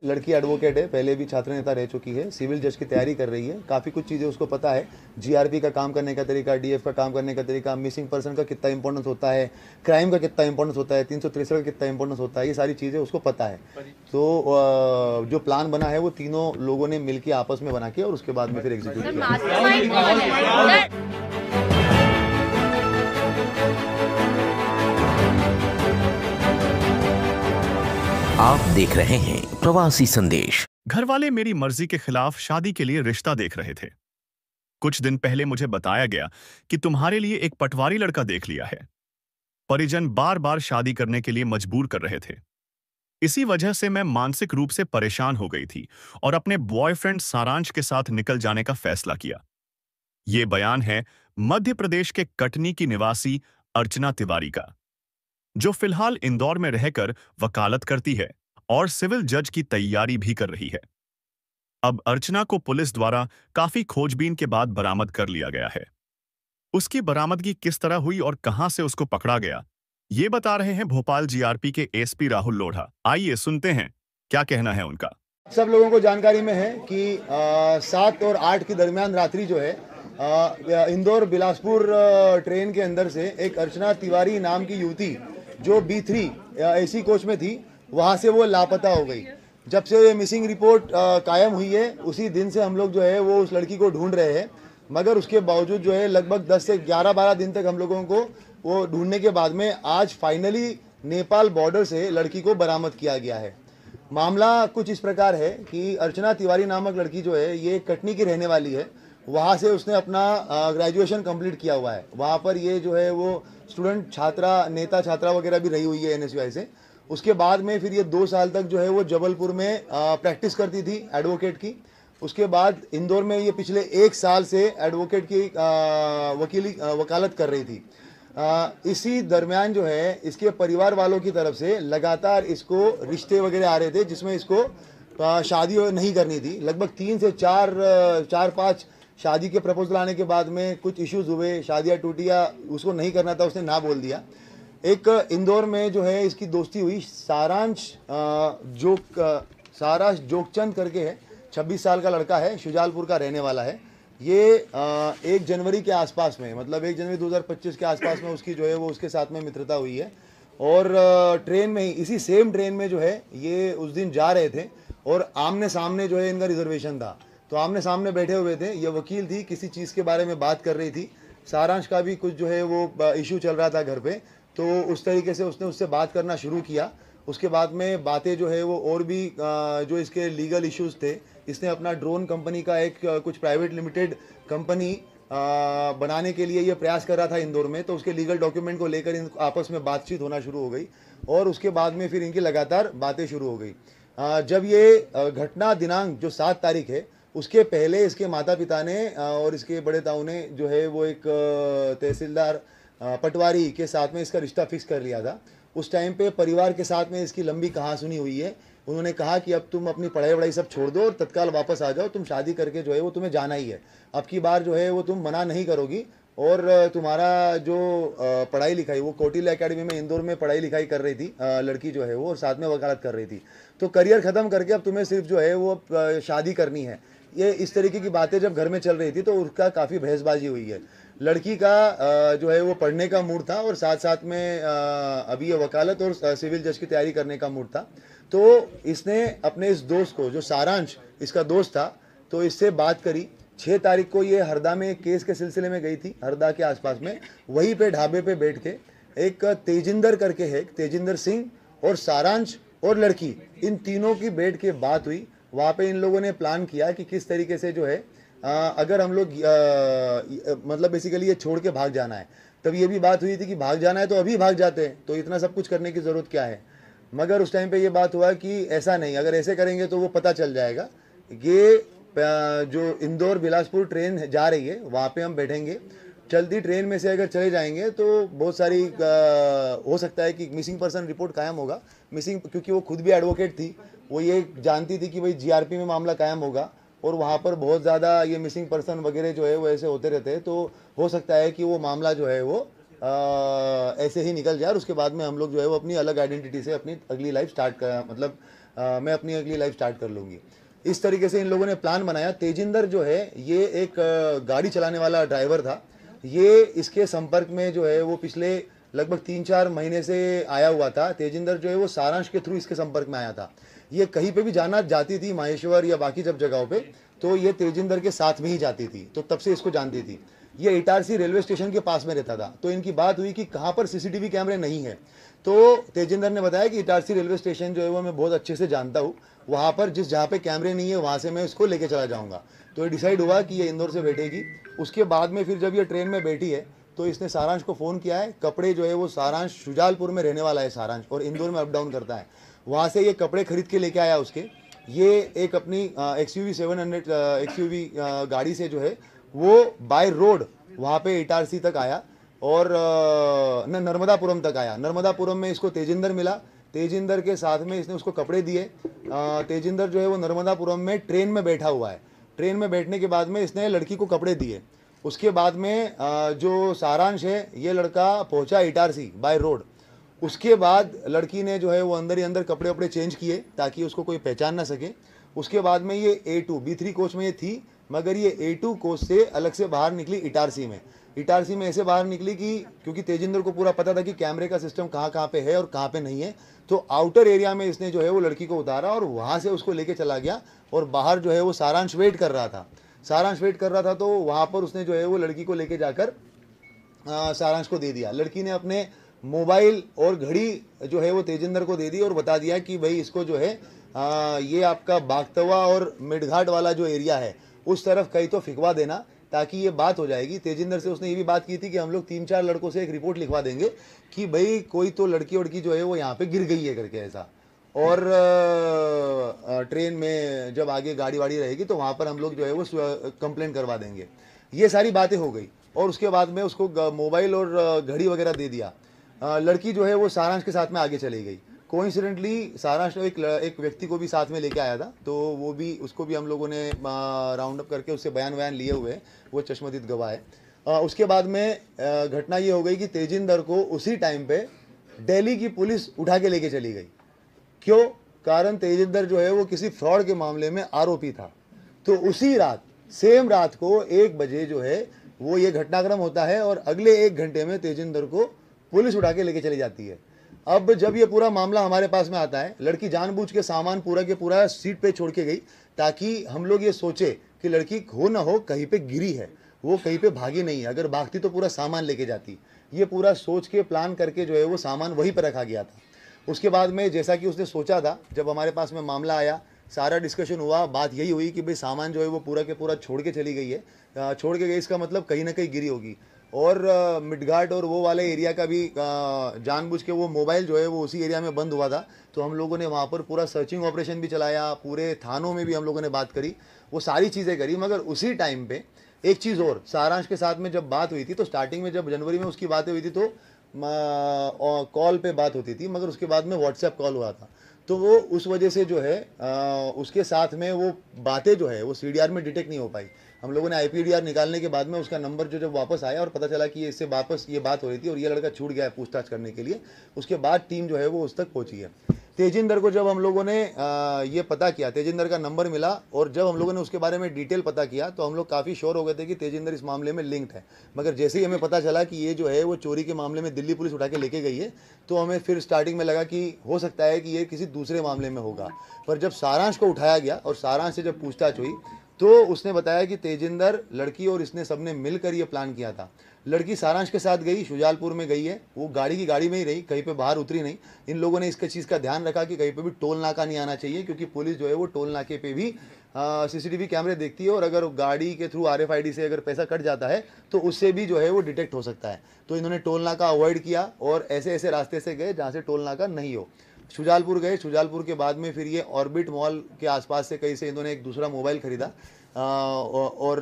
लड़की एडवोकेट है, पहले भी छात्र नेता रह चुकी है, सिविल जज की तैयारी कर रही है, काफ़ी कुछ चीज़ें उसको पता है। जीआरपी का काम करने का तरीका, डीएफ का काम करने का तरीका, मिसिंग पर्सन का कितना इंपॉर्टेंस होता है, क्राइम का कितना इंपॉर्टेंस होता है, 363 का कितना इंपॉर्टेंस होता है, ये सारी चीज़ें उसको पता है। तो जो प्लान बना है वो तीनों लोगों ने मिलकर आपस में बना के और उसके बाद में फिर एग्जीक्यूट किया। आप देख रहे हैं प्रवासी संदेश। घर वाले मेरी मर्जी के खिलाफ शादी के लिए रिश्ता देख रहे थे। कुछ दिन पहले मुझे बताया गया कि तुम्हारे लिए एक पटवारी लड़का देख लिया है। परिजन बार बार शादी करने के लिए मजबूर कर रहे थे। इसी वजह से मैं मानसिक रूप से परेशान हो गई थी और अपने बॉयफ्रेंड सारांश के साथ निकल जाने का फैसला किया। ये बयान है मध्य प्रदेश के कटनी की निवासी अर्चना तिवारी का, जो फिलहाल इंदौर में रहकर वकालत करती है और सिविल जज की तैयारी भी कर रही है। अब अर्चना को पुलिस द्वारा काफी खोजबीन के बाद बरामद कर लिया गया है। उसकी बरामदगी किस तरह हुई और कहां से उसको पकड़ा गया, ये बता रहे हैं भोपाल जीआरपी के एसपी राहुल लोढ़ा। आइए सुनते हैं क्या कहना है उनका। सब लोगों को जानकारी में है कि 7 और 8 के दरमियान रात्रि जो है इंदौर बिलासपुर ट्रेन के अंदर से एक अर्चना तिवारी नाम की युवती जो B3 एसी कोच में थी, वहाँ से वो लापता हो गई। जब से ये मिसिंग रिपोर्ट कायम हुई है उसी दिन से हम लोग जो है वो उस लड़की को ढूंढ रहे हैं, मगर उसके बावजूद जो है लगभग 10 से 11-12 दिन तक हम लोगों को वो ढूंढने के बाद में आज फाइनली नेपाल बॉर्डर से लड़की को बरामद किया गया है। मामला कुछ इस प्रकार है कि अर्चना तिवारी नामक लड़की जो है ये कटनी की रहने वाली है। वहाँ से उसने अपना ग्रेजुएशन कंप्लीट किया हुआ है। वहाँ पर ये जो है वो स्टूडेंट छात्रा नेता छात्रा वगैरह भी रही हुई है NSUI से। उसके बाद में फिर ये 2 साल तक जो है वो जबलपुर में प्रैक्टिस करती थी एडवोकेट की। उसके बाद इंदौर में ये पिछले 1 साल से एडवोकेट की वकालत कर रही थी। इसी दरमियान जो है इसके परिवार वालों की तरफ से लगातार इसको रिश्ते वगैरह आ रहे थे जिसमें इसको शादी नहीं करनी थी। लगभग 3 से 4-5 शादी के प्रपोजल आने के बाद में कुछ इश्यूज हुए, शादियाँ टूटी या उसको नहीं करना था, उसने ना बोल दिया। एक इंदौर में जो है इसकी दोस्ती हुई सारांश जोगचंद करके है, 26 साल का लड़का है, शुजालपुर का रहने वाला है। ये 1 जनवरी के आसपास में, मतलब 1 जनवरी 2025 के आसपास में उसकी जो है वो उसके साथ में मित्रता हुई है। और ट्रेन में ही, इसी सेम ट्रेन में जो है ये उस दिन जा रहे थे और आमने सामने जो है इनका रिजर्वेशन था, तो आमने सामने बैठे हुए थे। ये वकील थी, किसी चीज़ के बारे में बात कर रही थी। सारांश का भी कुछ जो है वो इशू चल रहा था घर पे, तो उस तरीके से उसने उससे बात करना शुरू किया। उसके बाद में बातें जो है वो और भी जो इसके लीगल इश्यूज थे, इसने अपना ड्रोन कंपनी का एक कुछ प्राइवेट लिमिटेड कंपनी बनाने के लिए ये प्रयास कर रहा था इंदौर में, तो उसके लीगल डॉक्यूमेंट को लेकर इन आपस में बातचीत होना शुरू हो गई और उसके बाद में फिर इनकी लगातार बातें शुरू हो गई। जब ये घटना दिनांक जो 7 तारीख है, उसके पहले इसके माता पिता ने और इसके बड़े ताऊ ने जो है वो एक तहसीलदार पटवारी के साथ में इसका रिश्ता फिक्स कर लिया था। उस टाइम पे परिवार के साथ में इसकी लंबी कहासुनी हुई है। उन्होंने कहा कि अब तुम अपनी पढ़ाई वढ़ाई सब छोड़ दो और तत्काल वापस आ जाओ, तुम शादी करके जो है वो तुम्हें जाना ही है। अब की बार जो है वो तुम मना नहीं करोगी और तुम्हारा जो पढ़ाई लिखाई, वो कौटिल्य एकेडमी में इंदौर में पढ़ाई लिखाई कर रही थी लड़की जो है वो, और साथ में वकालत कर रही थी, तो करियर ख़त्म करके अब तुम्हें सिर्फ जो है वो शादी करनी है। ये इस तरीके की बातें जब घर में चल रही थी तो उसका काफ़ी बहसबाजी हुई है। लड़की का जो है वो पढ़ने का मूड था और साथ साथ में अभी ये वकालत और सिविल जज की तैयारी करने का मूड था। तो इसने अपने इस दोस्त को, जो सारांश इसका दोस्त था, तो इससे बात करी। 6 तारीख को ये हरदा में एक केस के सिलसिले में गई थी, हरदा के आसपास में। वहीं पे ढाबे पे बैठ के एक तेजिंदर करके है, तेजिंदर सिंह और सारांश और लड़की, इन तीनों की बैठ के बात हुई। वहाँ पे इन लोगों ने प्लान किया कि किस तरीके से जो है अगर हम लोग मतलब बेसिकली ये छोड़ के भाग जाना है। तब ये भी बात हुई थी कि भाग जाना है तो अभी भाग जाते हैं, तो इतना सब कुछ करने की ज़रूरत क्या है। मगर उस टाइम पे ये बात हुआ कि ऐसा नहीं, अगर ऐसे करेंगे तो वो पता चल जाएगा। ये जो इंदौर बिलासपुर ट्रेन जा रही है वहाँ पे हम बैठेंगे, चलती ट्रेन में से अगर चले जाएंगे तो बहुत सारी हो सकता है कि मिसिंग पर्सन रिपोर्ट कायम होगा। मिसिंग, क्योंकि वो खुद भी एडवोकेट थी, वो ये जानती थी कि भाई जीआरपी में मामला कायम होगा और वहाँ पर बहुत ज़्यादा ये मिसिंग पर्सन वगैरह जो है वो ऐसे होते रहते हैं, तो हो सकता है कि वो मामला जो है वो ऐसे ही निकल जाए और उसके बाद में हम लोग जो है वो अपनी अलग आइडेंटिटी से अपनी अगली लाइफ स्टार्ट कर, मतलब मैं अपनी अगली लाइफ स्टार्ट कर लूँगी। इस तरीके से इन लोगों ने प्लान बनाया। तेजिंदर जो है ये एक गाड़ी चलाने वाला ड्राइवर था। ये इसके संपर्क में जो है वो पिछले लगभग 3-4 महीने से आया हुआ था। तेजिंदर जो है वो सारांश के थ्रू इसके संपर्क में आया था। ये कहीं पे भी जाना जाती थी, माहेश्वर या बाकी जब जगहों पे, तो ये तेजिंदर के साथ में ही जाती थी, तो तब से इसको जानती थी। ये इटारसी रेलवे स्टेशन के पास में रहता था। तो इनकी बात हुई कि कहाँ पर सीसीटीवी कैमरे नहीं है। तो तेजिंदर ने बताया कि इटारसी रेलवे स्टेशन जो है वो मैं बहुत अच्छे से जानता हूँ, वहाँ पर जहाँ पे कैमरे नहीं है वहाँ से मैं इसको लेके चला जाऊँगा। तो ये डिसाइड हुआ कि ये इंदौर से बैठेगी। उसके बाद में फिर जब ये ट्रेन में बैठी है तो इसने सारांश को फ़ोन किया है। कपड़े जो है वो सारांश शुजालपुर में रहने वाला है सारांश, और इंदौर में अप डाउन करता है। वहाँ से ये कपड़े खरीद के लेके आया उसके। ये एक अपनी XUV 700 XUV गाड़ी से जो है वो बाय रोड वहाँ पे इटारसी तक आया और नर्मदापुरम तक आया। नर्मदापुरम में इसको तेजिंदर मिला। तेजिंदर के साथ में इसने उसको कपड़े दिए। तेजिंदर जो है वो नर्मदापुरम में ट्रेन में बैठा हुआ है। ट्रेन में बैठने के बाद में इसने लड़की को कपड़े दिए। उसके बाद में जो सारांश है ये लड़का पहुंचा इटारसी बाय रोड। उसके बाद लड़की ने जो है वो अंदर ही अंदर कपड़े वपड़े चेंज किए ताकि उसको कोई पहचान ना सके। उसके बाद में ये A2 B3 कोच में ये थी, मगर ये A2 कोच से अलग से बाहर निकली इटारसी में। इटारसी में ऐसे बाहर निकली कि क्योंकि तेजिंदर को पूरा पता था कि कैमरे का सिस्टम कहाँ कहाँ पे है और कहाँ पे नहीं है, तो आउटर एरिया में इसने जो है वो लड़की को उतारा और वहाँ से उसको लेके चला गया। और बाहर जो है वो सारांश वेट कर रहा था। सारांश वेट कर रहा था तो वहाँ पर उसने जो है वो लड़की को लेके जाकर सारांश को दे दिया। लड़की ने अपने मोबाइल और घड़ी जो है वो तेजिंदर को दे दी और बता दिया कि भाई इसको जो है ये आपका बागतवा और मिडघाट वाला जो एरिया है उस तरफ कहीं तो फिकवा देना ताकि ये बात हो जाएगी। तेजिंदर से उसने ये भी बात की थी कि हम लोग 3-4 लड़कों से एक रिपोर्ट लिखवा देंगे कि भाई कोई तो लड़की वड़की जो है वो यहाँ पे गिर गई है करके ऐसा। और ट्रेन में जब आगे गाड़ी वाड़ी रहेगी तो वहाँ पर हम लोग जो है वो कंप्लेंट करवा देंगे। ये सारी बातें हो गई और उसके बाद में उसको मोबाइल और घड़ी वगैरह दे दिया। लड़की जो है वो सारांश के साथ में आगे चली गई। कोइंसिडेंटली सारांश एक व्यक्ति को भी साथ में लेके आया था, तो वो भी उसको भी हम लोगों ने राउंड अप करके उससे बयान लिए हुए हैं। वो चश्मदीद गवाह है। उसके बाद में घटना ये हो गई कि तेजिंदर को उसी टाइम पे दिल्ली की पुलिस उठा के लेके चली गई। क्यों? कारण तेजिंदर जो है वो किसी फ्रॉड के मामले में आरोपी था। तो उसी रात सेम रात को 1 बजे जो है वो ये घटनाक्रम होता है और अगले 1 घंटे में तेजिंदर को पुलिस उठा के लेके चली जाती है। अब जब ये पूरा मामला हमारे पास में आता है, लड़की जानबूझ के सामान पूरा के पूरा सीट पे छोड़ के गई ताकि हम लोग ये सोचे कि लड़की हो ना हो कहीं पे गिरी है, वो कहीं पे भागी नहीं है। अगर भागती तो पूरा सामान लेके जाती। ये पूरा सोच के प्लान करके जो है वो सामान वहीं पर रखा गया था। उसके बाद में जैसा कि उसने सोचा था, जब हमारे पास में मामला आया, सारा डिस्कशन हुआ, बात यही हुई कि भाई सामान जो है वो पूरा के पूरा छोड़ के चली गई है। छोड़ के गई इसका मतलब कहीं ना कहीं गिरी होगी। और मिडघाट और वो वाले एरिया का भी जानबूझ के वो मोबाइल जो है वो उसी एरिया में बंद हुआ था। तो हम लोगों ने वहाँ पर पूरा सर्चिंग ऑपरेशन भी चलाया, पूरे थानों में भी हम लोगों ने बात करी, वो सारी चीज़ें करी। मगर उसी टाइम पे एक चीज़ और, सारांश के साथ में जब बात हुई थी तो स्टार्टिंग में जब जनवरी में उसकी बातें हुई थी तो कॉल पे बात होती थी, मगर उसके बाद में व्हाट्सएप कॉल हुआ था। तो वो उस वजह से जो है उसके साथ में वो बातें जो है वो CDR में डिटेक्ट नहीं हो पाई। हम लोगों ने IPDR निकालने के बाद में उसका नंबर जो जब वापस आया और पता चला कि इससे वापस ये बात हो रही थी और ये लड़का छूट गया है पूछताछ करने के लिए, उसके बाद टीम जो है वो उस तक पहुंची है। तेजिंदर को जब हम लोगों ने ये पता किया, तेजिंदर का नंबर मिला और जब हम लोगों ने उसके बारे में डिटेल पता किया तो हम लोग काफ़ी श्योर हो गए थे कि तेजिंदर इस मामले में लिंक्ड है। मगर जैसे ही हमें पता चला कि ये जो है वो चोरी के मामले में दिल्ली पुलिस उठा के लेके गई है, तो हमें फिर स्टार्टिंग में लगा कि हो सकता है कि ये किसी दूसरे मामले में होगा। पर जब सारांश को उठाया गया और सारांश से जब पूछताछ हुई तो उसने बताया कि तेजिंदर, लड़की और इसने सबने मिलकर ये प्लान किया था। लड़की सारांश के साथ गई, शुजालपुर में गई है, वो गाड़ी की गाड़ी में ही रही, कहीं पे बाहर उतरी नहीं। इन लोगों ने इसका चीज़ का ध्यान रखा कि कहीं पे भी टोल नाका नहीं आना चाहिए, क्योंकि पुलिस जो है वो टोल नाके पे भी CCTV कैमरे देखती है और अगर गाड़ी के थ्रू RFID से अगर पैसा कट जाता है तो उससे भी जो है वो डिटेक्ट हो सकता है। तो इन्होंने टोल नाका अवॉइड किया और ऐसे ऐसे रास्ते से गए जहाँ से टोल नाका नहीं हो। शुजालपुर गए, शुजालपुर के बाद में फिर ये ऑर्बिट मॉल के आसपास से कहीं से इन्होंने एक दूसरा मोबाइल खरीदा। और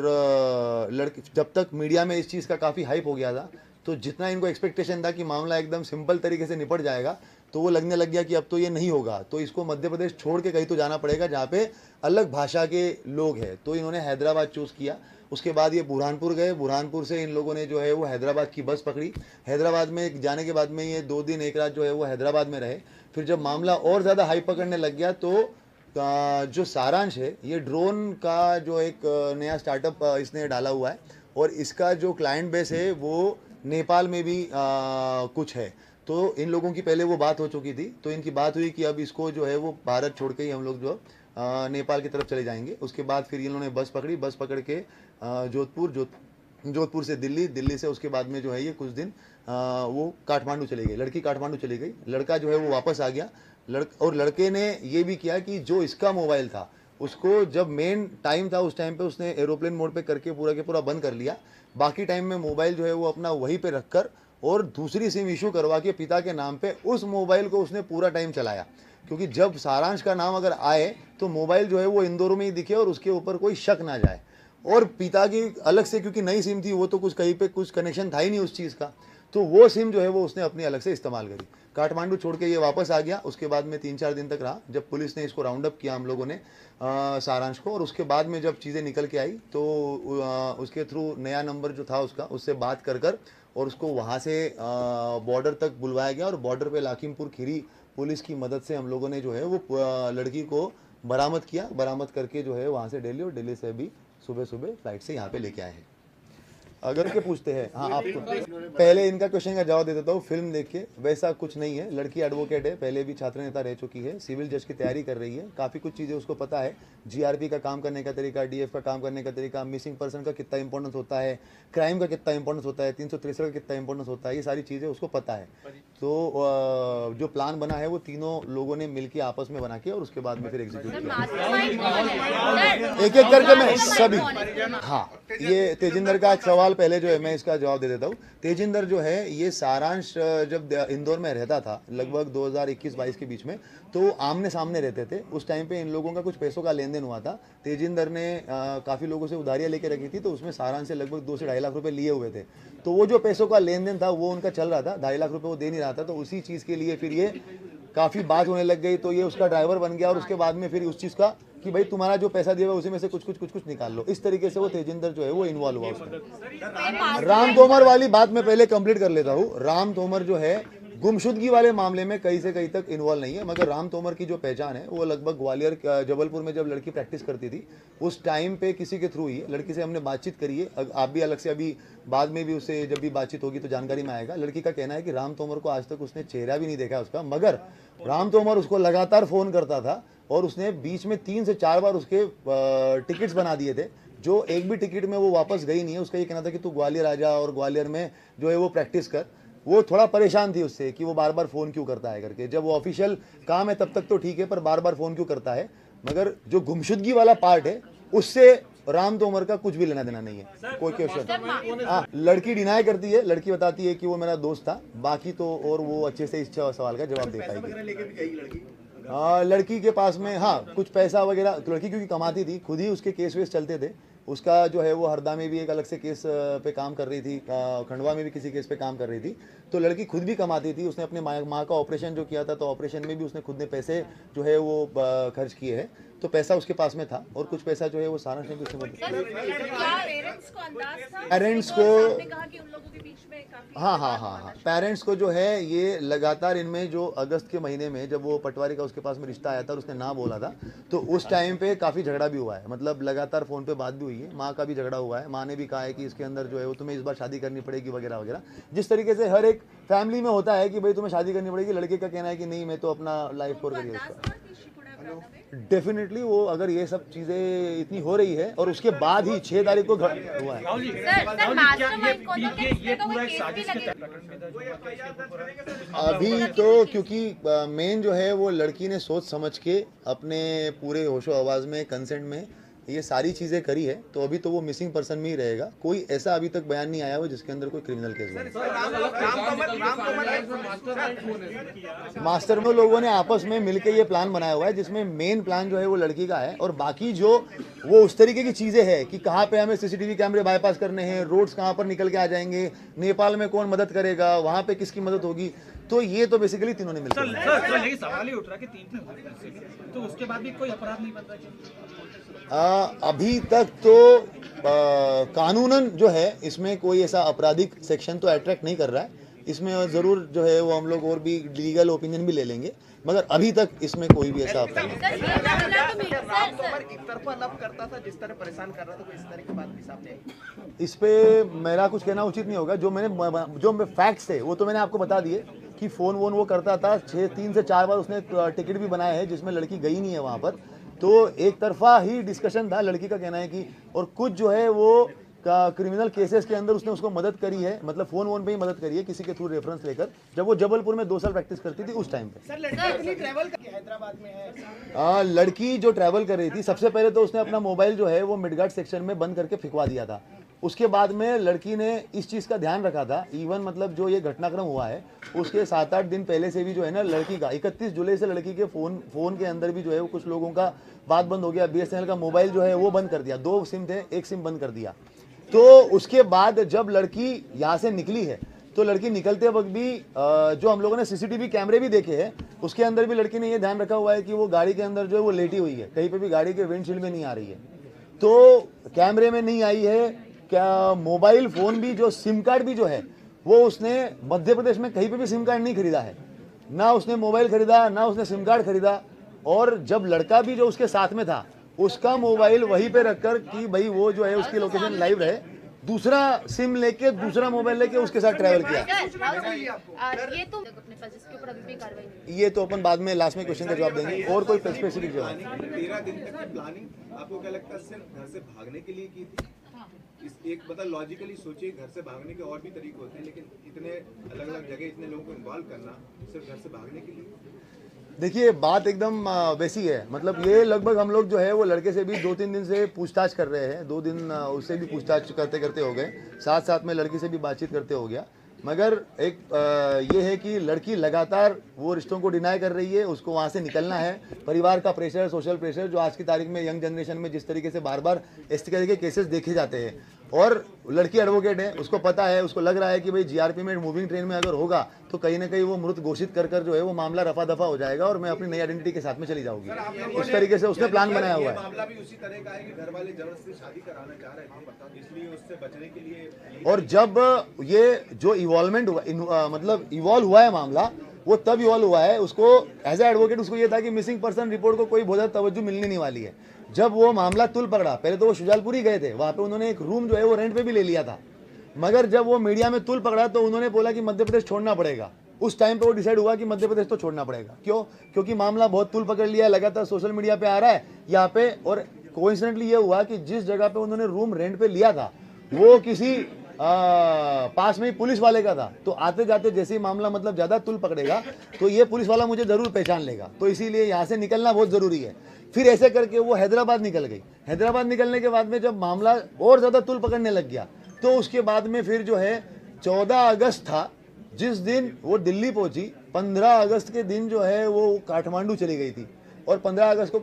लड़के, जब तक मीडिया में इस चीज़ का काफ़ी हाइप हो गया था तो जितना इनको एक्सपेक्टेशन था कि मामला एकदम सिंपल तरीके से निपट जाएगा, तो वो लगने लग गया कि अब तो ये नहीं होगा, तो इसको मध्य प्रदेश छोड़ के कहीं तो जाना पड़ेगा जहाँ पे अलग भाषा के लोग हैं। तो इन्होंने हैदराबाद चूज़ किया। उसके बाद ये बुरहानपुर गए। बुरहानपुर से इन लोगों ने जो है वो हैदराबाद की बस पकड़ी। हैदराबाद में जाने के बाद में ये 2 दिन 1 रात जो है वो हैदराबाद में रहे। फिर जब मामला और ज़्यादा हाई पकड़ने लग गया तो जो सारांश है ये ड्रोन का जो एक नया स्टार्टअप इसने डाला हुआ है और इसका जो क्लाइंट बेस है वो नेपाल में भी कुछ है। तो इन लोगों की पहले वो बात हो चुकी थी, तो इनकी बात हुई कि अब इसको जो है वो भारत छोड़ के ही हम लोग जो नेपाल की तरफ चले जाएंगे। उसके बाद फिर इन लोगों ने बस पकड़ी, बस पकड़ के जोधपुर से दिल्ली, दिल्ली से उसके बाद में जो है ये कुछ दिन वो काठमांडू चली गई, लड़की काठमांडू चली गई, लड़का जो है वो वापस आ गया। और लड़के ने ये भी किया कि जो इसका मोबाइल था उसको जब मेन टाइम था उस टाइम पे उसने एरोप्लेन मोड पे करके पूरा के पूरा बंद कर लिया। बाकी टाइम में मोबाइल जो है वो अपना वहीं पे रखकर और दूसरी सिम इशू करवा के पिता के नाम पे उस मोबाइल को उसने पूरा टाइम चलाया, क्योंकि जब सारांश का नाम अगर आए तो मोबाइल जो है वो इंदौर में ही दिखे और उसके ऊपर कोई शक ना जाए। और पिता की अलग से, क्योंकि नई सिम थी वो तो कुछ कहीं पे कुछ कनेक्शन था ही नहीं उस चीज़ का, तो वो सिम जो है वो उसने अपनी अलग से इस्तेमाल करी। काठमांडू छोड़ के ये वापस आ गया। उसके बाद में 3-4 दिन तक रहा, जब पुलिस ने इसको राउंड अप किया हम लोगों ने सारांश को, और उसके बाद में जब चीज़ें निकल के आई तो उसके थ्रू नया नंबर जो था उसका, उससे बात कर और उसको वहाँ से बॉर्डर तक बुलवाया गया और बॉर्डर पे लाखीमपुर खीरी पुलिस की मदद से हम लोगों ने जो है वो लड़की को बरामद किया। बरामद करके जो है वहाँ से दिल्ली, और दिल्ली से भी सुबह फ्लाइट से यहाँ पे लेके आए हैं। अगर के पूछते हैं, हाँ आपको पहले इनका क्वेश्चन का जवाब दे देता हूँ। फिल्म देख के वैसा कुछ नहीं है। लड़की एडवोकेट है, पहले भी छात्र नेता रह चुकी है, सिविल जज की तैयारी कर रही है, काफ़ी कुछ चीज़ें उसको पता है, जीआरपी का काम करने का तरीका, डीएफ का काम करने का तरीका, मिसिंग पर्सन का कितना इंपॉर्टेंस होता है, क्राइम का कितना इंपॉर्टेंस होता है, 363 का कितना इंपॉर्टेंस होता है, ये सारी चीज़ें उसको पता है। तो जो प्लान बना है वो तीनों लोगों ने मिलकर आपस में बना के और उसके बाद में फिर एग्जीक्यूट किया, एक एक करके मैं सभी। हाँ, ये तेजिंदर का एक सवाल पहले जो है मैं इसका जवाब दे देता हूँ। तेजिंदर जो है ये सारांश जब इंदौर में रहता था लगभग 2021-22 के बीच में, तो आमने सामने रहते थे। उस टाइम पे इन लोगों का कुछ पैसों का लेन देन हुआ था। तेजिंदर ने काफ़ी लोगों से उधारियाँ लेके रखी थी, तो उसमें सारांश से लगभग 2 से 2.5 लाख रुपए लिए हुए थे। तो वो जो पैसों का लेन देन था वो उनका चल रहा था, 2.5 लाख रुपए वो दे नहीं रहा था, तो उसी चीज़ के लिए फिर ये काफ़ी बात होने लग गई। तो ये उसका ड्राइवर बन गया और उसके बाद में फिर उस चीज़ का कि भाई तुम्हारा जो पैसा दिया हुआ उसी में से कुछ निकाल लो, इस तरीके से वो तेजिंदर जो है वो इन्वॉल्व हुआ उसमें। राम तोमर वाली बात मैं पहले कंप्लीट कर लेता हूँ। राम तोमर जो है गुमशुदगी वाले मामले में कहीं से कहीं तक इन्वॉल्व नहीं है, मगर राम तोमर की जो पहचान है वो लगभग ग्वालियर जबलपुर में जब लड़की प्रैक्टिस करती थी उस टाइम पे किसी के थ्रू ही लड़की से हमने बातचीत करी है। आप भी अलग से अभी बाद में भी उससे जब भी बातचीत होगी तो जानकारी में आएगा। लड़की का कहना है कि राम तोमर को आज तक उसने चेहरा भी नहीं देखा उसका, मगर राम तोमर उसको लगातार फ़ोन करता था और उसने बीच में 3 से 4 बार उसके टिकट्स बना दिए थे, जो एक भी टिकट में वो वापस गई नहीं है। उसका ये कहना था कि तू ग्वालियर आ जा और ग्वालियर में जो है वो प्रैक्टिस कर। वो थोड़ा परेशान थी उससे कि वो बार बार फ़ोन क्यों करता है करके। जब वो ऑफिशियल काम है तब तक तो ठीक है, पर बार बार फ़ोन क्यों करता है। मगर जो गुमशुदगी वाला पार्ट है उससे राम तोमर का कुछ भी लेना देना नहीं है। कोई क्वेश्चन? हाँ, लड़की डिनाई करती है, लड़की बताती है कि वो मेरा दोस्त था, बाकी तो और वो अच्छे से इस सवाल का जवाब दे पाएगी। लड़की के पास में हाँ कुछ पैसा वगैरह, लड़की क्योंकि कमाती थी, खुद ही उसके केस वेस चलते थे। उसका जो है वो हरदा में भी एक अलग से केस पे काम कर रही थी, खंडवा में भी किसी केस पे काम कर रही थी। तो लड़की खुद भी कमाती थी। उसने अपने माँ का ऑपरेशन जो किया था तो ऑपरेशन में भी उसने खुद ने पैसे जो है वो खर्च किए हैं। तो पैसा उसके पास में था और कुछ पैसा जो है वो सारांश ने भी उसने पेरेंट्स को हाँ पेरेंट्स को जो है ये लगातार इनमें जो अगस्त के महीने में जब वो पटवारी का उसके पास में रिश्ता आया था और उसने ना बोला था तो उस टाइम पे काफ़ी झगड़ा भी हुआ है। मतलब लगातार फ़ोन पे बात भी हुई है, माँ का भी झगड़ा हुआ है। माँ ने भी कहा है कि इसके अंदर जो है वो तुम्हें इस बार शादी करनी पड़ेगी वगैरह वगैरह। जिस तरीके से हर एक फैमिली में होता है कि भाई तुम्हें शादी करनी पड़ेगी, लड़के का कहना है कि नहीं मैं तो अपना लाइफ स्कोर करिए उसका। डेफिनेटली वो अगर ये सब चीजें इतनी हो रही है और उसके बाद ही 6 तारीख को हुआ है। अभी तो क्योंकि मेन जो है वो लड़की ने सोच समझ के अपने पूरे होशो आवाज में कंसेंट में ये सारी चीजें करी है, तो अभी तो वो मिसिंग पर्सन में ही रहेगा। कोई ऐसा अभी तक बयान नहीं आया हो जिसके अंदर कोई क्रिमिनल केस बने। मास्टर में लोगों ने आपस में मिलकर ये प्लान बनाया हुआ है जिसमें मेन प्लान जो है वो लड़की का है और बाकी जो वो उस तरीके की चीजें हैं कि कहाँ पे हमें सीसीटीवी कैमरे बाईपास करने हैं, रोड्स कहाँ पर निकल के आ जाएंगे, नेपाल में कौन मदद करेगा, वहाँ पे किसकी मदद होगी। तो ये तो बेसिकली तीनों ने मिलकर लेकिन सवाल ही उठ रहा है कि 3 तो उसके बाद भी कोई अपराध नहीं बन रहा। अभी तक तो कानूनन जो है इसमें कोई ऐसा आपराधिक सेक्शन तो अट्रैक्ट नहीं कर रहा है। इसमें ज़रूर जो है वो हम लोग और भी लीगल ओपिनियन भी ले लेंगे मगर अभी तक इसमें कोई भी ऐसा आपका नहीं। राम तोमर एक तरफा लव करता था, जिस तरह परेशान कर रहा था, कोई इस तरह की बात भी सामने आई। इस पे मेरा कुछ कहना उचित नहीं होगा। जो फैक्ट्स थे वो तो मैंने आपको बता दिए कि फ़ोन वोन वो करता था। 3 से 4 बार उसने टिकट भी बनाए हैं जिसमें लड़की गई नहीं है वहाँ पर। तो एक तरफा ही डिस्कशन था, लड़की का कहना है कि, और कुछ जो है वो क्रिमिनल केसेस के अंदर उसने उसको मदद करी है, मतलब फ़ोन वोन पे ही मदद करी है किसी के थ्रू रेफरेंस लेकर, जब वो जबलपुर में 2 साल प्रैक्टिस करती थी उस टाइम पे। सर लड़की इतनी ट्रैवल करके हैदराबाद में है। लड़की जो ट्रैवल कर रही थी, सबसे पहले तो उसने अपना मोबाइल जो है वो मिडगार्ड सेक्शन में बंद करके फिकवा दिया था। उसके बाद में लड़की ने इस चीज़ का ध्यान रखा था, इवन मतलब जो ये घटनाक्रम हुआ है उसके 7-8 दिन पहले से भी जो है ना, लड़की का 31 जुलाई से लड़की के फ़ोन के अंदर भी जो है वो कुछ लोगों का बात बंद हो गया। BSNL का मोबाइल जो है वो बंद कर दिया, 2 सिम थे, 1 सिम बंद कर दिया। तो उसके बाद जब लड़की यहाँ से निकली है तो लड़की निकलते वक्त भी जो हम लोगों ने CCTV कैमरे भी देखे हैं उसके अंदर भी लड़की ने ये ध्यान रखा हुआ है कि वो गाड़ी के अंदर जो है वो लेटी हुई है, कहीं पे भी गाड़ी के विंडशील्ड में नहीं आ रही है। तो कैमरे में नहीं आई है क्या, मोबाइल फ़ोन भी जो सिम कार्ड भी जो है वो उसने मध्य प्रदेश में कहीं पे भी सिम कार्ड नहीं खरीदा है, ना उसने मोबाइल खरीदा ना उसने सिम कार्ड खरीदा। और जब लड़का भी जो उसके साथ में था उसका मोबाइल वहीं पे रखकर कि भाई वो जो है उसकी लोकेशन लाइव रहे, दूसरा सिम लेके दूसरा मोबाइल लेके उसके साथ ट्रैवल किया। ये तो अपने पास इसके ऊपर अभी भी कार्रवाई नहीं। ये तो अपन बाद में लास्ट में क्वेश्चन का जवाब देंगे, और कोई स्पेसिफिक जवाब। 13 दिन तक की प्लानिंग आपको क्या लगता है सिर्फ घर से भागने के लिए की थी? इस एक मतलब लॉजिकली सोचिए, घर से भागने के और भी तरीके होते हैं, लेकिन इतने अलग अलग जगह इतने लोगों को इन्वॉल्व करना सिर्फ घर से भागने के लिए? देखिए बात एकदम वैसी है, मतलब ये लगभग हम लोग जो है वो लड़के से भी 2-3 दिन से पूछताछ कर रहे हैं, 2 दिन उससे भी पूछताछ करते करते हो गए, साथ साथ में लड़की से भी बातचीत करते हो गया। मगर एक ये है कि लड़की लगातार वो रिश्तों को डिनाई कर रही है, उसको वहाँ से निकलना है। परिवार का प्रेशर, सोशल प्रेशर जो आज की तारीख में यंग जनरेशन में जिस तरीके से बार बार इस तरह के केसेस देखे जाते हैं, और लड़की एडवोकेट है, उसको पता है, उसको लग रहा है कि भाई GRP में मूविंग ट्रेन में अगर होगा तो कहीं ना कहीं वो मृत घोषित कर जो है वो मामला रफा दफा हो जाएगा और मैं अपनी नई आइडेंटिटी के साथ में चली जाऊंगी। उस तरीके से उसने प्लान बनाया हुआ है। मामला भी उसी तरह का है कि घर वाले जबरदस्ती शादी कराना चाह रहे थे, इसलिए उससे बचने के लिए। और जब ये जो इवॉल्वमेंट हुआ, मतलब इवॉल्व हुआ है मामला, वो तब इवॉल्व हुआ है, उसको एज ए एडवोकेट उसको ये था कि मिसिंग पर्सन रिपोर्ट को कोई बहुत ज़्यादा तवज्जो मिलने नहीं वाली है। जब वो मामला तुल पकड़ा, पहले तो वो शुजालपुर ही गए थे, वहाँ पे उन्होंने एक रूम जो है वो रेंट पे भी ले लिया था, मगर जब वो मीडिया में तुल पकड़ा तो उन्होंने बोला कि मध्य प्रदेश छोड़ना पड़ेगा। उस टाइम पे वो डिसाइड हुआ कि मध्य प्रदेश तो छोड़ना पड़ेगा। क्यों? क्योंकि मामला बहुत तुल पकड़ लिया, लगातार सोशल मीडिया पे आ रहा है यहाँ पे। और कोइंसिडेंटली ये हुआ कि जिस जगह पे उन्होंने रूम रेंट पे लिया था वो किसी पास में ही पुलिस वाले का था। तो आते जाते जैसे ही मामला मतलब ज़्यादा तुल पकड़ेगा तो ये पुलिस वाला मुझे ज़रूर पहचान लेगा, तो इसीलिए यहाँ से निकलना बहुत ज़रूरी है। फिर ऐसे करके वो हैदराबाद निकल गई। हैदराबाद निकलने के बाद में जब मामला और ज़्यादा तुल पकड़ने लग गया तो उसके बाद में फिर जो है 14 अगस्त था जिस दिन वो दिल्ली पहुंची। 15 अगस्त के दिन जो है वो काठमांडू चली गई थी, और 14 अगस्त को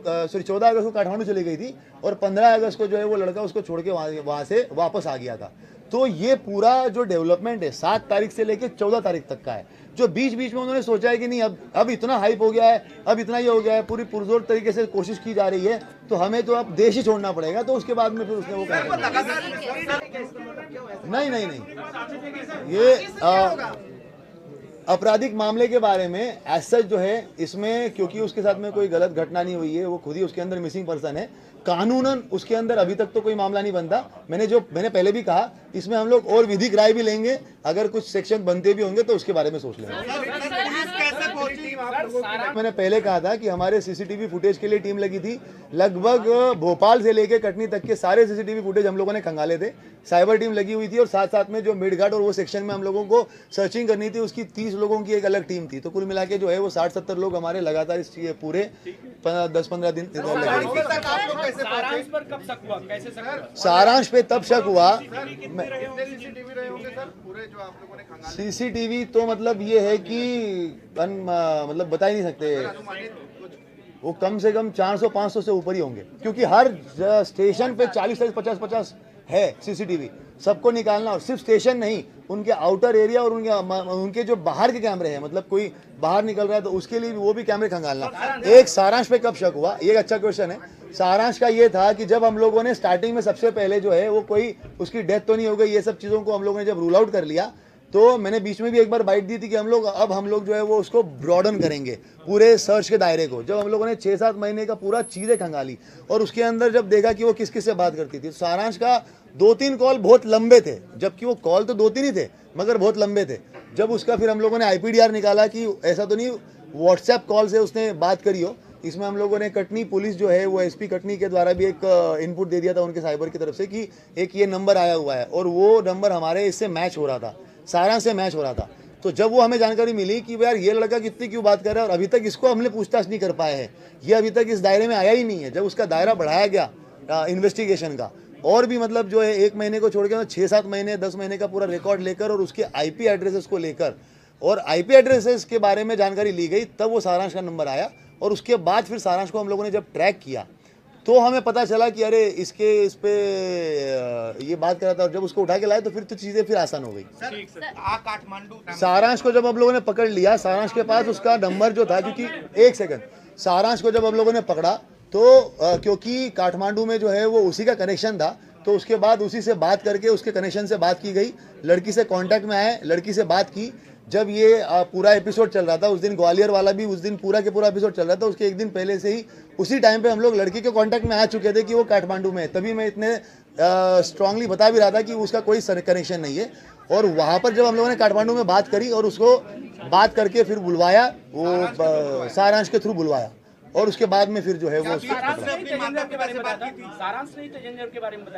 काठमांडू चली गई थी, और 15 अगस्त को जो है वो लड़का उसको छोड़ के वहाँ से वापस आ गया था। तो ये पूरा जो डेवलपमेंट है 7 तारीख से लेके 14 तारीख तक का है, जो बीच बीच में उन्होंने सोचा है कि नहीं अब इतना हाइप हो गया है, अब इतना ये हो गया है, पूरी पुरजोर तरीके से कोशिश की जा रही है, तो हमें तो अब देश ही छोड़ना पड़ेगा। तो उसके बाद में फिर उसने वो कहा नहीं, ये आपराधिक मामले के बारे में एज सच जो है इसमें, क्योंकि उसके साथ में कोई गलत घटना नहीं हुई है, वो खुद ही उसके अंदर मिसिंग पर्सन है, कानूनन उसके अंदर अभी तक तो कोई मामला नहीं बनता। मैंने पहले भी कहा, इसमें हम लोग और विधिक राय भी लेंगे, अगर कुछ सेक्शन बनते भी होंगे तो उसके बारे में सोच लेंगे। मैंने पहले कहा था कि हमारे CCTV फुटेज के लिए टीम लगी थी, लगभग भोपाल से लेकर कटनी तक के सारे CCTV फुटेज हम लोगों ने खंगाले थे, साइबर टीम लगी हुई थी, और साथ साथ में जो मेडघाट और वो सेक्शन में हम लोगों को सर्चिंग करनी थी उसकी 30 लोगों की एक अलग टीम थी। तो कुल मिला के जो है वो 60-70 लोग हमारे लगातार इस पूरे 10-15 दिन लगे। सारांश पे तब शक हुआ। CCTV तो मतलब ये है कि मतलब बता ही नहीं सकते, वो कम से कम 400-500 से ऊपर ही होंगे, क्योंकि हर स्टेशन पे 40-50 है CCTV, सबको निकालना। और सिर्फ स्टेशन नहीं, उनके आउटर एरिया और उनके जो बाहर के कैमरे हैं, मतलब कोई बाहर निकल रहा है तो उसके लिए वो भी कैमरे खंगालना। एक सारांश पे कब शक हुआ, ये अच्छा क्वेश्चन है। सारांश का ये था कि जब हम लोगों ने स्टार्टिंग में सबसे पहले जो है वो कोई उसकी डेथ तो नहीं हो गई, ये सब चीज़ों को हम लोगों ने जब रूल आउट कर लिया तो मैंने बीच में भी एक बार बाइट दी थी कि हम लोग जो है वो उसको ब्रॉडन करेंगे पूरे सर्च के दायरे को। जब हम लोगों ने 6-7 महीने का पूरा चीज़ें खंगाली और उसके अंदर जब देखा कि वो किस किस से बात करती थी, सारांश का 2-3 कॉल बहुत लंबे थे, जबकि वो कॉल तो 2-3 ही थे मगर बहुत लंबे थे। जब उसका फिर हम लोगों ने IPDR निकाला कि ऐसा तो नहीं व्हाट्सएप कॉल से उसने बात करी हो, इसमें हम लोगों ने कटनी पुलिस जो है वो SP कटनी के द्वारा भी एक इनपुट दे दिया था उनके साइबर की तरफ से कि एक ये नंबर आया हुआ है और वो नंबर हमारे इससे मैच हो रहा था, सारांश से मैच हो रहा था। तो जब वो हमें जानकारी मिली कि यार ये लड़का कितनी क्यों बात कर रहा है और अभी तक इसको हमने पूछताछ नहीं कर पाए हैं, ये अभी तक इस दायरे में आया ही नहीं है। जब उसका दायरा बढ़ाया गया इन्वेस्टिगेशन का और भी मतलब जो है 1 महीने को छोड़ के 6-7 महीने 10 महीने का पूरा रिकॉर्ड लेकर और उसके IP एड्रेसेस को लेकर और IP एड्रेसेस के बारे में जानकारी ली गई, तब वो सारांश का नंबर आया। और उसके बाद फिर सारांश को हम लोगों ने जब ट्रैक किया तो हमें पता चला कि अरे इस पे ये बात कर रहा था और जब उसको उठा के लाए तो फिर तो चीज़ें फिर आसान हो गई। काठमांडू सारांश को जब हम लोगों ने पकड़ लिया, सारांश के पास उसका नंबर जो था, क्योंकि 1 सेकंड, सारांश को जब हम लोगों ने पकड़ा तो क्योंकि काठमांडू में जो है वो उसी का कनेक्शन था, तो उसके बाद उसी से बात करके उसके कनेक्शन से बात की गई, लड़की से कांटेक्ट में आए, लड़की से बात की। जब ये पूरा एपिसोड चल रहा था उस दिन ग्वालियर वाला भी उस दिन पूरा के पूरा एपिसोड चल रहा था, उसके 1 दिन पहले से ही उसी टाइम पे हम लोग लड़की के कांटेक्ट में आ चुके थे कि वो काठमांडू में है। तभी मैं इतने स्ट्रांगली बता भी रहा था कि उसका कोई कनेक्शन नहीं है। और वहाँ पर जब हम लोगों ने काठमांडू में बात करी और उसको बात करके फिर बुलवाया, वो सारांश के थ्रू बुलवाया और उसके बाद में फिर जो है वो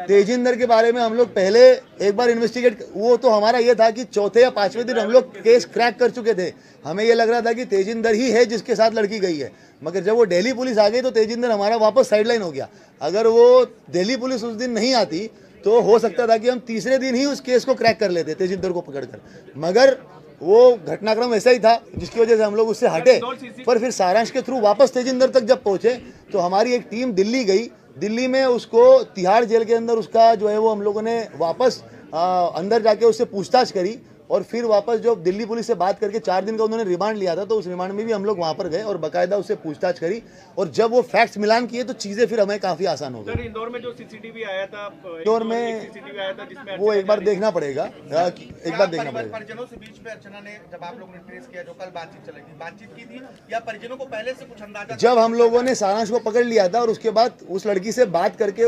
तेजिंदर के बारे में हम लोग पहले एक बार इन्वेस्टिगेट, वो तो हमारा ये था कि 4थे या 5वें दिन हम लोग केस क्रैक कर चुके थे। हमें ये लग रहा था कि तेजिंदर ही है जिसके साथ लड़की गई है, मगर जब वो दिल्ली पुलिस आ गई तो तेजिंदर हमारा वापस साइडलाइन हो गया। अगर वो दिल्ली पुलिस उस दिन नहीं आती तो हो सकता था कि हम तीसरे दिन ही उस केस को क्रैक कर लेते तेजिंदर को पकड़कर, मगर वो घटनाक्रम ऐसा ही था जिसकी वजह से हम लोग उससे हटे। पर फिर सारांश के थ्रू वापस तेजिंदर तक जब पहुंचे तो हमारी एक टीम दिल्ली गई, दिल्ली में उसको तिहाड़ जेल के अंदर उसका जो है वो हम लोगों ने वापस अंदर जाके उससे पूछताछ करी और फिर वापस जो दिल्ली पुलिस से बात करके 4 दिन का उन्होंने रिमांड लिया था, तो उस रिमांड में भी हम लोग वहाँ पर गए और बाकायदा उससे पूछताछ करी और जब वो फैक्ट्स मिलान किए तो चीज़ें फिर हमें काफ़ी आसान हो गई। इंदौर में जो CCTV आया था, इंदौर में CCTV आया था जिसमें वो एक बार देखना पड़ेगा, एक बार देखना पड़ेगा। परिजनों से बीच में अर्चना ने, जब आप लोगों ने ट्रेस किया, जो कल बातचीत चलेगी, बातचीत की थी या परिजनों को पहले से कुछ अंदाजा? जब हम लोगों ने सारांश को पकड़ लिया था और उसके बाद उस लड़की से बात करके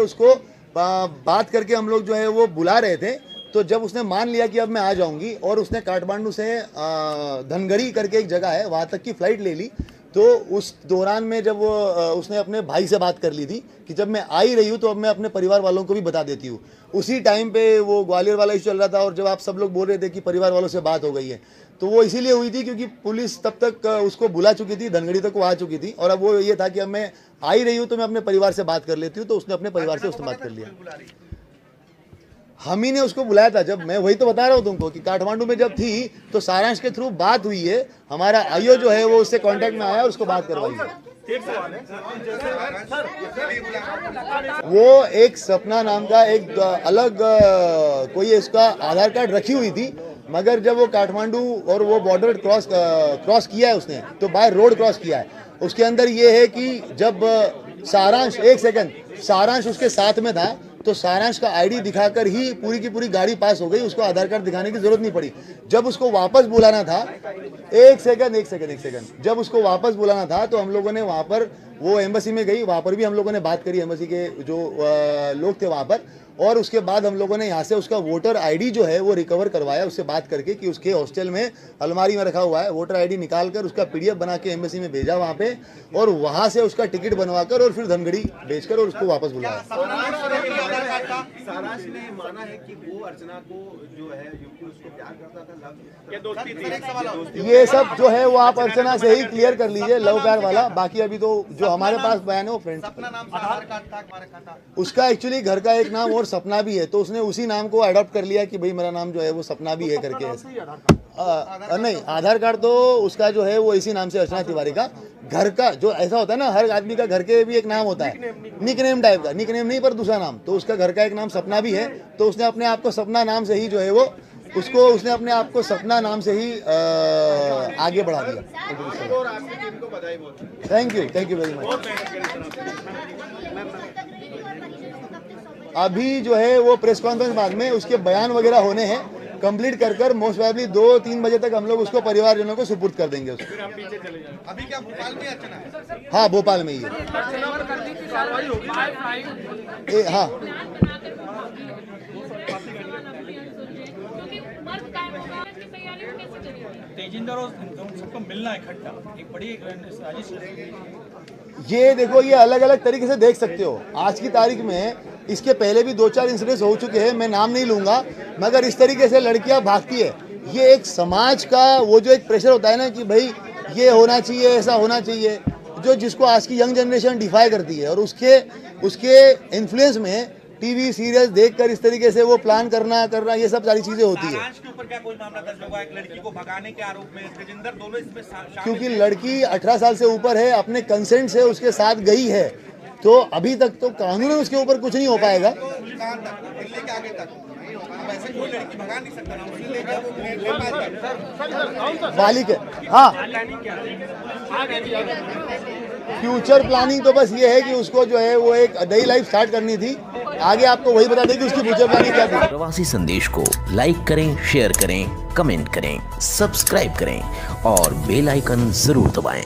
हम लोग जो है वो बुला रहे थे, तो जब उसने मान लिया कि अब मैं आ जाऊंगी और उसने काठमांडू से धनगरी करके एक जगह है वहाँ तक की फ़्लाइट ले ली, तो उस दौरान में जब वो उसने अपने भाई से बात कर ली थी कि जब मैं आ ही रही हूँ तो अब मैं अपने परिवार वालों को भी बता देती हूँ। उसी टाइम पे वो ग्वालियर वाला इशू चल रहा था और जब आप सब लोग बोल रहे थे कि परिवार वालों से बात हो गई है, तो वो इसीलिए हुई थी क्योंकि पुलिस तब तक उसको बुला चुकी थी, धनगरी तक वो आ चुकी थी और अब वो ये था कि अब मैं आ ही रही हूँ तो मैं अपने परिवार से बात कर लेती हूँ, तो उसने अपने परिवार से उसने बात कर लिया। हम ही ने उसको बुलाया था। जब मैं वही तो बता रहा हूँ तुमको कि काठमांडू में जब थी तो सारांश के थ्रू बात हुई है, हमारा आईओ जो है वो उससे कांटेक्ट में आया और उसको बात करवाई है। वो एक सपना नाम का एक अलग कोई इसका आधार कार्ड रखी हुई थी, मगर जब वो काठमांडू और वो बॉर्डर क्रॉस किया है उसने, तो बाय रोड क्रॉस किया है। उसके अंदर ये है कि जब सारांश, 1 सेकंड, सारांश उसके साथ में था तो सारांश का आईडी दिखाकर ही पूरी की पूरी गाड़ी पास हो गई, उसको आधार कार्ड दिखाने की जरूरत नहीं पड़ी। जब उसको वापस बुलाना था, एक सेकंड, जब उसको वापस बुलाना था तो हम लोगों ने वहाँ पर, वो एम्बेसी में गई, वहाँ पर भी हम लोगों ने बात करी, एम्बेसी के जो लोग थे वहाँ पर, और उसके बाद हम लोगों ने यहाँ से उसका वोटर आईडी जो है वो रिकवर करवाया, उससे बात करके कि उसके हॉस्टल में अलमारी में रखा हुआ है, वोटर आईडी निकाल कर उसका PDF बना के एम्बेसी में भेजा वहाँ पे, और वहाँ से उसका टिकट बनवाकर और फिर धनगढ़ी भेजकर और उसको वापस बुलाया। सारांश ने माना है कि वो अर्चना को जो है युवती उसको प्यार करता था, क्या दोस्ती थी? ये सब जो है वो आप अर्चना से ही क्लियर कर लीजिए, लव प्यार वाला। बाकी अभी तो जो हमारे पास बयान है वो फ्रेंड, सपना नाम से आधार कार्ड था हमारे खाता, उसका एक्चुअली घर का एक नाम और सपना भी है, तो उसने उसी नाम को अडॉप्ट कर लिया कि भाई मेरा नाम जो है वो सपना भी है करके। नहीं, आधार कार्ड तो उसका जो है वो इसी नाम से, अर्चना तिवारी का। घर का जो ऐसा होता है ना, हर आदमी का घर के भी एक नाम होता है, निकनेम टाइप का, निकनेम नहीं पर दूसरा नाम, तो उसका घर का एक नाम सपना भी है, तो उसने अपने आप को सपना नाम से ही जो है वो उसने अपने आप को सपना नाम से ही आगे बढ़ा दिया। और आपकी टीम को बधाई बहुत। Thank you very much. अभी जो है वो प्रेस कॉन्फ्रेंस बाद में उसके बयान वगैरह होने हैं, कंप्लीट कर मोस्ट प्रोबेबली 2-3 बजे तक हम लोग उसको परिवारजनों को सुपुर्द कर देंगे उसको। अभी क्या भोपाल में अर्चना है? हाँ, भोपाल में ही है। हाँ, तेजिंदर और सबको मिलना है इकट्ठा, एक बड़ी साजिश है। ये देखो, ये अलग अलग तरीके से देख सकते हो। आज की तारीख में इसके पहले भी 2-4 इंसिडेंट्स हो चुके हैं, मैं नाम नहीं लूंगा, मगर इस तरीके से लड़कियां भागती है। ये एक समाज का वो जो एक प्रेशर होता है ना कि भाई ये होना चाहिए, ऐसा होना चाहिए, जो जिसको आज की यंग जनरेशन डिफाई करती है, और उसके इन्फ्लुएंस में टीवी सीरियल्स देखकर इस तरीके से वो प्लान करना ये सब सारी चीजें होती है। सारांश के ऊपर क्या कोई मामला दर्ज होगा? एक लड़की को भगाने के आरोप में तेजिंदर दोनों इसमें शामिल क्योंकि लड़की 18 साल से ऊपर है, अपने कंसेंट से उसके साथ गई है, तो अभी तक तो कानूनन उसके ऊपर कुछ नहीं हो पाएगा। दिल्ली के आगे तक वैसे कोई लड़की भगा नहीं सकता ना, मुझे ले गया वो बालिक है। हाँ, फ्यूचर प्लानिंग तो बस ये है कि उसको जो है वो एक नई लाइफ स्टार्ट करनी थी। आगे आपको वही बता दें कि उसकी फ्यूचर प्लानिंग क्या थी। प्रवासी संदेश को लाइक करें, शेयर करें, कमेंट करें, सब्सक्राइब करें और बेल आइकन जरूर दबाएं।